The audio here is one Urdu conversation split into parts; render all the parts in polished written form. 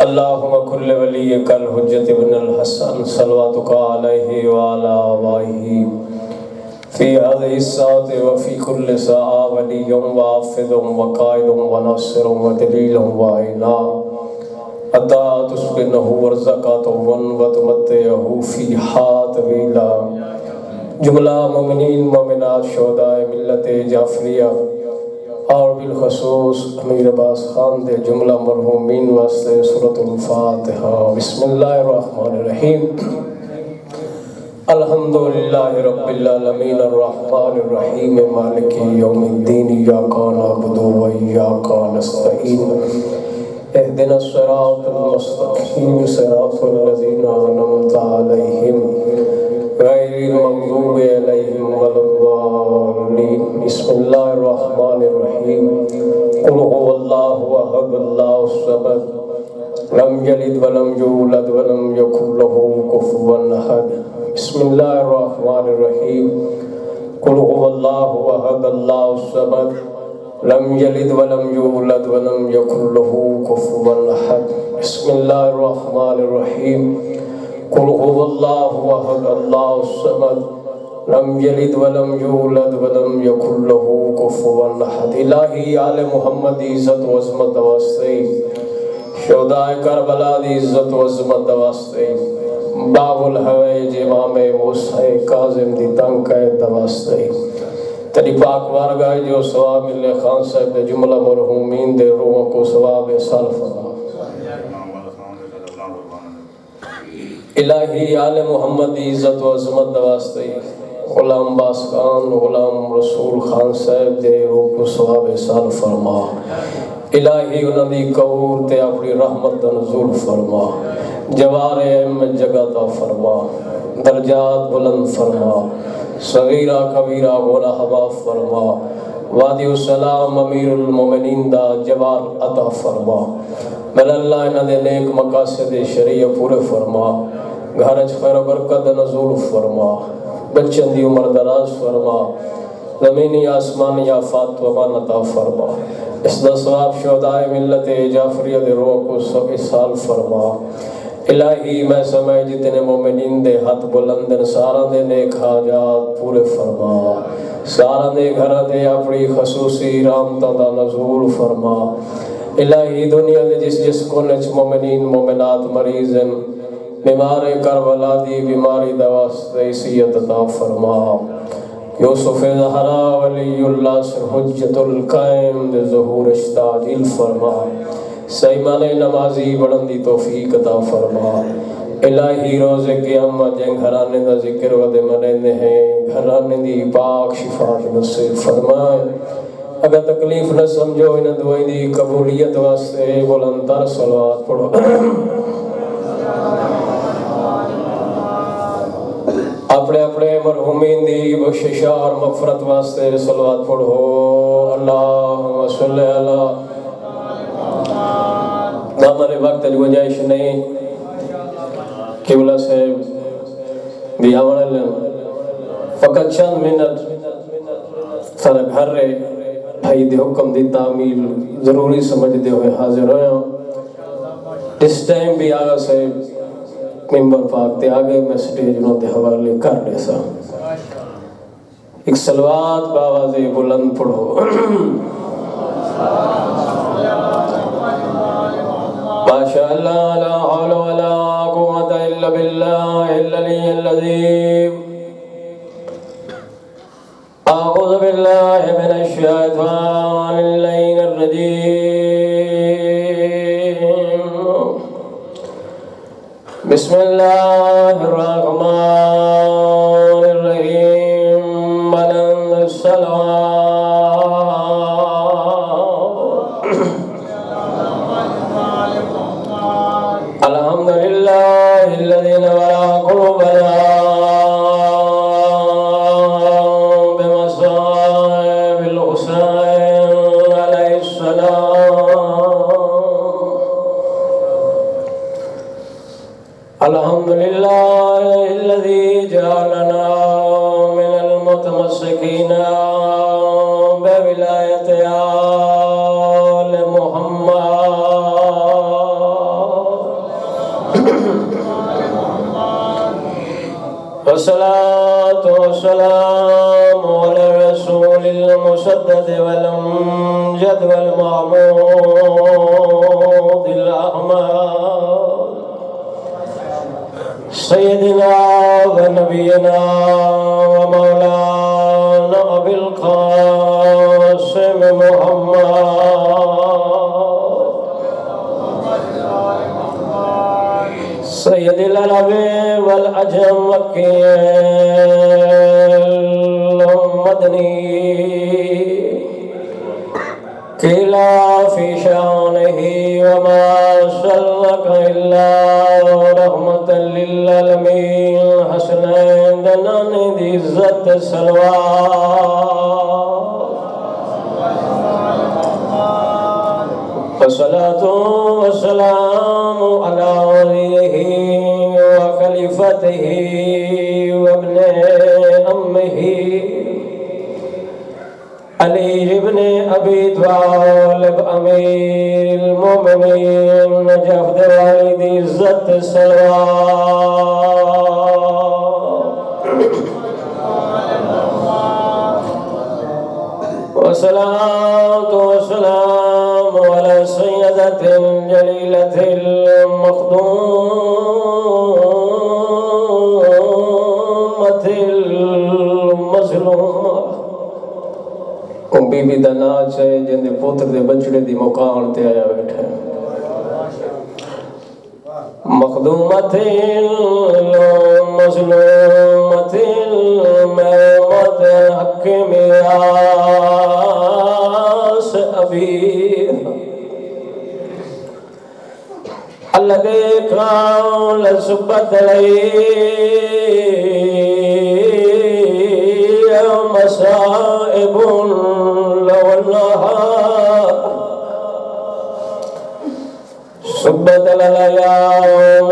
اللهم كل وليك الحجة ابن الحسن صلواتك عليه وعلى آبائه في هذه الساعة وفي كل ساعة ولي وحافظ وقائد وناصر ودليل وعينا حتى تسكنه ورزقته وتمتعه فيها طويلا. جملہ مومنین مومنات شہداء ملت جعفریہ اور بالخصوص امیر عباس خان دے جملہ مرحومین واسطے سورۃ الفاتحہ. بسم اللہ الرحمن الرحیم. الحمدللہ رب العالمین الرحمن الرحیم مالک یوم الدین ایاک نعبد و ایاک نستعین اهدنا الصراط المستقیم صراط الذین انعمت علیہم غیر المغضوب علیہم ولا الضالین. بسم اللہ الرحمن الرحیم. قل هو اللہ احد اللہ الصمد لم یلد ولم یولد ولم یکن له کفوا احد. بسم اللہ الرحمن الرحیم. قل هو اللہ احد اللہ الصمد لم یلد ولم یولد ولم یکن له کفوا احد. بسم اللہ الرحمن الرحیم. قل هو اللہ احد اللہ الصمد لم یلد ولم یولد ولم یکن له کفوا احد. الہی آل محمد دی عزت و عظمت واسطے، شہداء کربلا دی عزت و عظمت واسطے، باب الحویج امام موسیٰ کاظم دی تنقید واسطے، تیری پاک بارگاہ جو ثواب ملے خان صاحب دے جملہ مرحومین دے روحوں کو ثواب سال فرما. الہی آل محمد دی عزت و عظمت واسطے غلام باس خان غلام رسول خان صاحب دے روح کو ثواب سال فرما. الہی انہوں دی قبور تے اپنی رحمت نزول فرما. جوار احمد جگہ تا فرما. درجات بلند فرما. صغیرہ کبیرہ گناہ معاف فرما. وادی السلام امیر المومنین دا جوار عطا فرما. مل اللہ انہوں دے نیک مقاصد شریعہ پورے فرما. گھرچ خیر و برکت نزول فرما. بچن دی عمر دراز فرما. زمینی آسمانی آفات و امان عطا فرما. اس دا ثواب شہداء ملت جعفریہ دے روح کو سب سال فرما. الہی میں سمجھ جتنے مومنین دے ہاتھ بلندن سارا دے نیک حاجات پورے فرما. سارا دے گھر دے اپنی خصوصی رحمتاں دا نزول فرما. الہی دنیا دے جس جس کونے چ مومنین مومنات مریض ہیں، بیمار کربلا دی بیماری دا واسطے عافیت عطا فرما. یوسف زہرا ولی اللہ سے حجت القائم دے ظہور تعجیل فرما. سیمان نمازی بڑھن دی توفیق عطا فرما. الہی روز قیامت جن گھرانے دا ذکر و دے منیندے ہیں، گھرانے دی پاک شفاعت نصیب فرمائے. اگر تکلیف نہ سمجھو انہیں دعائی دی قبولیت واسطے بلندر صلوات پڑھو. اپنے اپنے مرحومین دی بخشش اور مغفرت واسطے صلوات پڑھو. اللہم صلی اللہ. ہمارے وقت گنجائش نہیں قبلہ سے بھی آنے لیں، فقط چند منٹ سارا گھر رہے بھائی دے حکم دی تعمیل ضروری سمجھ دے ہوئے حاضر ہوئے ہوں. اس ٹائم بھی آگا سے ممبر پاک تے آگے میں سٹیج انہوں تے حوالے کر لے سا. ایک صلوات باواز بلند پڑھو. ماشاءاللہ لا حول ولا قوة الا باللہ العلی العظیم. اعوذ باللہ من الشیطان اللعین الرجیم. بسم اللہ الرحمن الرحیم. بلند الصلوات. الحمدللہ الذی نور قلوبنا بمصائب الحسین علیہ السلام. الحمدللہ الذی جعلنا من المتمسکین بولایت آل محمد. والصلاة والسلام على الرسول المسدد والأمجد والمعمود الأحمد سيدنا ونبينا ومولانا أبي القاسم محمد سيد العرب والعجم مكي المدني كلا في شانه وما سلك إلا رحمة للعالمين حسنين دنان دي عزت سلوات والصلاة والسلام على وليه وخليفته وابن أمه علي بن أبي طالب أمير المؤمنين نجف والد عزت الصلوات والصلاة والسلام على سيدة الجليلة المخدومة المظلومة بی بی دا ناچ ہے جن دے پوتر دے بچڑے دی مقام تے آیا بیٹھے مخدومت المظلومت الموت حق میراث ابی اللہ دیکھا لسبت لئی مصائب سبت الأيام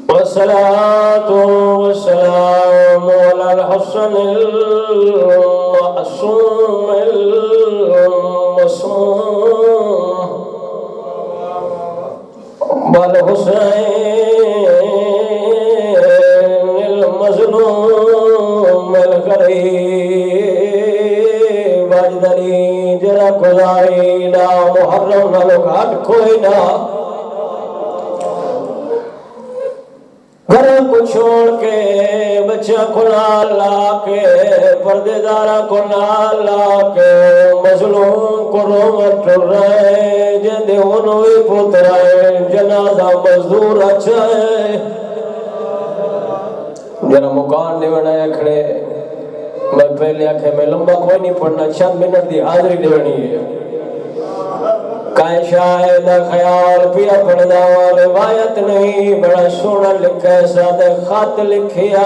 والصلاة والسلام على الحسن المعصوم المصوم والحسين المظلوم الغريب واجدني جرا گزاری نہ محرم نہ لگاٹ کوئی نہ گھر کو چھوڑ کے بچہ کو نہ لا کے پردے دارہ کو نہ لا کے مظلوم کو رومت رہے جندے انوی پترائے جنازہ مزدور اچھا ہے جنہ مکان نے بنایا کھڑے میں پہلے آکھے میں لمبا کوئی نہیں پڑھنا چند منٹ دی حاضری دیونی ہے کائیں شاہد خیال پیا پڑھنا روایت نہیں بڑا سونا لکھا سادہ خط لکھیا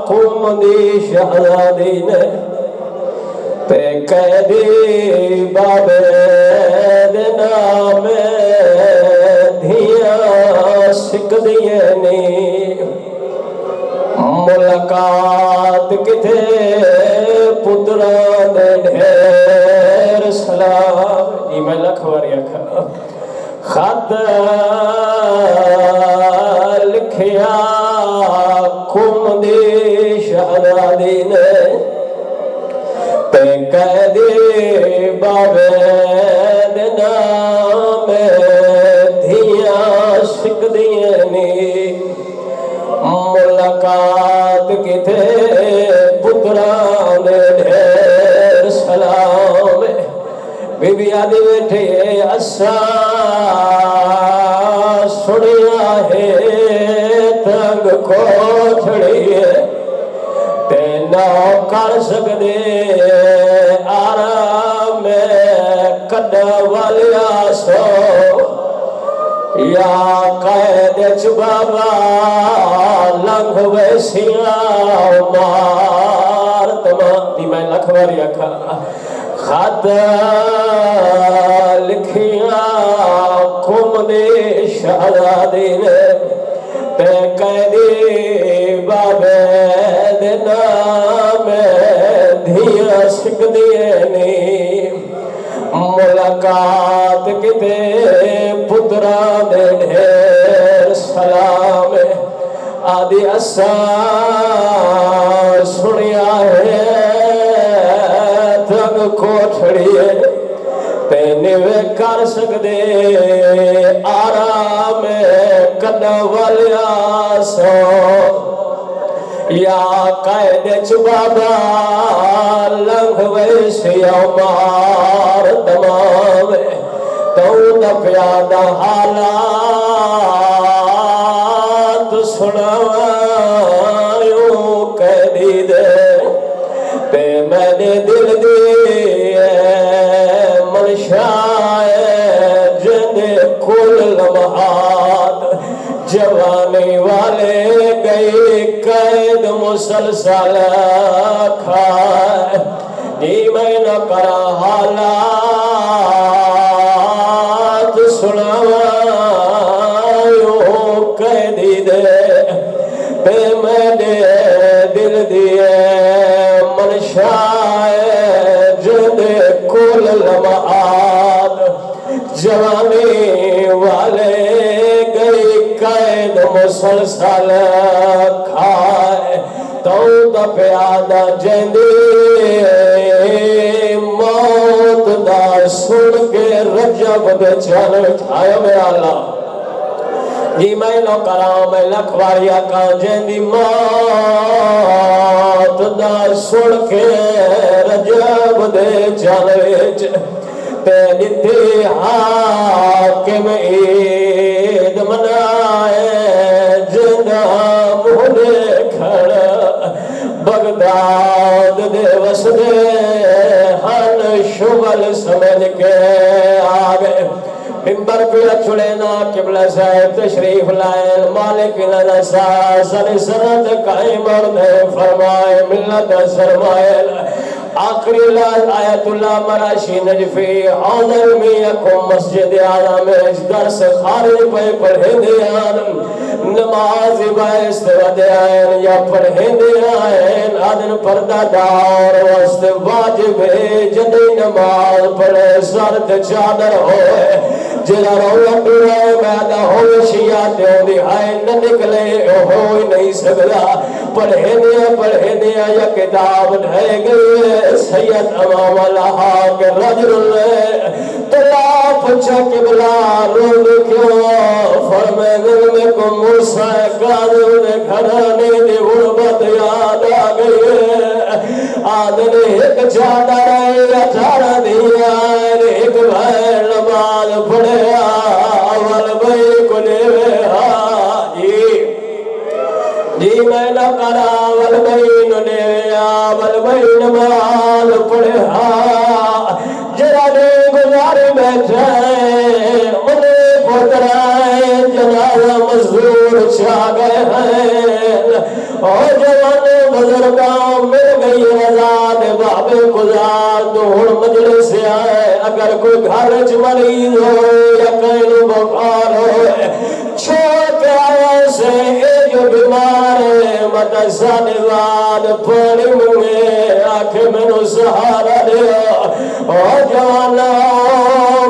قوم دی شہزادی نے تے قیدی بابے دینا میں دھیاں سکھ دیئے نہیں ملاقات کتے پتران ڈھیر سلام جی میں لکھواری اکھا خط لکھیا قوم دی شہزادی نے تے قیدی بابے دینا میں دھیاں سکھ دیئے نہیں ملاقات کی تھے پتران ڈھیر سلام بی بی آدھی بیٹھے اسا سنیا ہے تنگ کو چھڑیے تے نہ کر سکدے آرام میں کڈا والیا سو یا قید چبابا لنگ ویسیاں مار تمام میں لکھواری اکھا خط لکھیاں قوم دی شہزادی نے تے قیدی بابے دے نام دھیاں سکھ دیئے نہیں ملاقات کتے پترا دے ڈھیر سلام آدھی اساں سنیا ہے تھگ کوٹھڑیے پہنوے کر سکدے آرام کدہ والیا سو یا قائد چبابا لنگ ویسی عمار تمام تو دفیادہ حالات سنائیوں قیدی دے پہ میں نے دل دیئے منشائے جن کل لمحات جوانی والے گئی قید مسلسل کھائے جی میں نہ کرا حالات سنائیوں قیدی دے پہ میں نے دل دیئے منشائے جن کل لمحات جوانی والے گئی قید مسلسل کھائے تو پیادہ جندی موت دا سن کے رجب دے چل اٹھائے میں اللہ جی میں نو کرام میں لکھواریا کا جندی موت دا سن کے رجب دے چل دیتی حاکم عید منائے جنہ مہنے کھڑا بغداد دے وسدے ہن شغل سمجھ کے آگئے ممبر پہ چڑینا قبلہ صاحب تشریف لائے مالک لنا سر سرد قائم اردے فرمائے ملت سرمائے آخری آیت اللہ مراشی نجفی حاضر میکم مسجد آدھا میں اس درس خارج پہ پڑھے دیان نماز باعث ودے آئین یا پڑھے دیان آدھن پردہ دار وست واجب جدی نماز پڑھے سرد چادر ہوئے جلا رویت رہے میدہ ہوئے شیعاتے ہوں دی آئے نہ نکلے ہوئی نہیں سکتا پڑھے دیا یا کتاب ڈھے گئی سید امام اللہ کے رجل تلا پچھا قبلہ رول کیوں فرمے دل میں کو موسیٰ قادر نے گھرانے دی غربت یاد آگئی آدھنے ایک جانا رہے اٹھارہ دیا ایک بھائی نماز پڑھے اول بھائی کو لیوے جی میں نہ کرا اول بھائی نو لیوے اول بھائی نماز پڑھے جرانے گزارے بیٹھے انہیں پترائے جنازہ مزدور چھا گئے ہیں اور جوانے بزرگاں مل گئی رضا دے بابے گزار دور مجلس سے آئے اگر کوئی گھرچ مریض ہو یا کہیں بخار ہو چھوڑ کے آئے سے اے جو بیمار ہے مدرسہ نواد پڑی مونگے آنکھیں میں نو سہارا دیا اور جوانا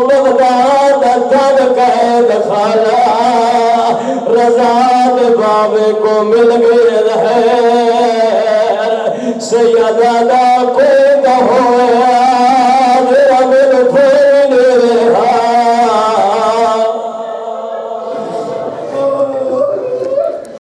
بغداد تن قید خالا رضا دے بابے کو مل گئے رہے سیدہ دا کو